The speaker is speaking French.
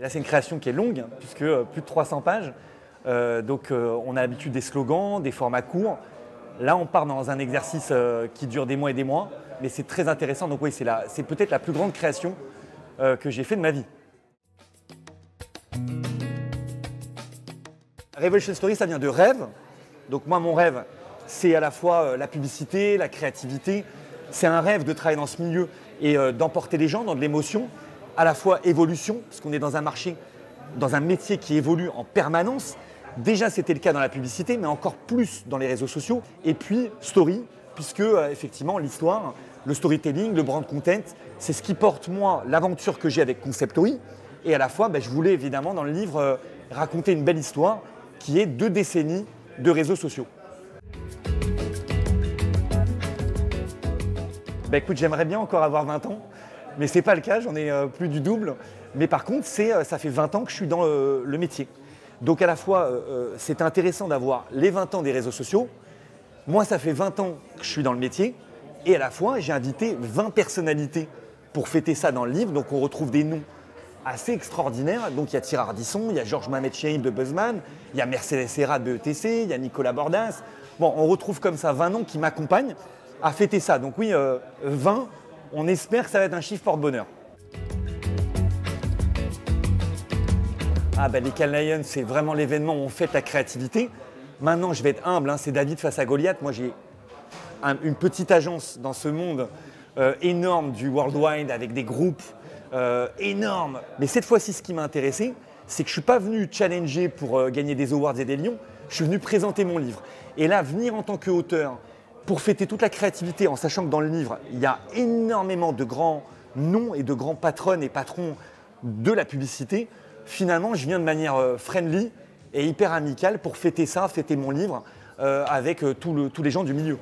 Là, c'est une création qui est longue, hein, puisque plus de 300 pages. On a l'habitude des slogans, des formats courts. Là, on part dans un exercice qui dure des mois et des mois, mais c'est très intéressant. Donc oui, c'est peut-être la plus grande création que j'ai fait de ma vie. Revolution Story, ça vient de rêve. Donc moi, mon rêve, c'est à la fois la publicité, la créativité. C'est un rêve de travailler dans ce milieu et d'emporter les gens dans de l'émotion, à la fois évolution, parce qu'on est dans un marché, dans un métier qui évolue en permanence. Déjà, c'était le cas dans la publicité, mais encore plus dans les réseaux sociaux. Et puis, story, puisque effectivement, l'histoire, le storytelling, le brand content, c'est ce qui porte, moi, l'aventure que j'ai avec Conceptory. Et à la fois, je voulais évidemment, dans le livre, raconter une belle histoire qui est 2 décennies de réseaux sociaux. Écoute, j'aimerais bien encore avoir 20 ans, mais ce n'est pas le cas, j'en ai plus du double. Mais par contre, ça fait 20 ans que je suis dans le métier. Donc à la fois, c'est intéressant d'avoir les 20 ans des réseaux sociaux. Moi, ça fait 20 ans que je suis dans le métier. Et à la fois, j'ai invité 20 personnalités pour fêter ça dans le livre. Donc on retrouve des noms assez extraordinaires. Donc il y a Thierry Ardisson, il y a Georges Mohamed Chérif de Buzzman, il y a Mercedes Serra de BETC, il y a Nicolas Bordas. Bon, on retrouve comme ça 20 noms qui m'accompagnent à fêter ça. Donc oui, 20, on espère que ça va être un chiffre porte-bonheur. Les Cannes Lions, c'est vraiment l'événement où on fête la créativité. Maintenant, je vais être humble, hein, c'est David face à Goliath. Moi, j'ai une petite agence dans ce monde énorme du worldwide avec des groupes énormes. Mais cette fois-ci, ce qui m'a intéressé, c'est que je ne suis pas venu challenger pour gagner des awards et des lions. Je suis venu présenter mon livre. Et là, venir en tant qu'auteur pour fêter toute la créativité, en sachant que dans le livre, il y a énormément de grands noms et de grands patronnes et patrons de la publicité. Finalement, je viens de manière friendly et hyper amicale pour fêter ça, fêter mon livre avec tous les gens du milieu.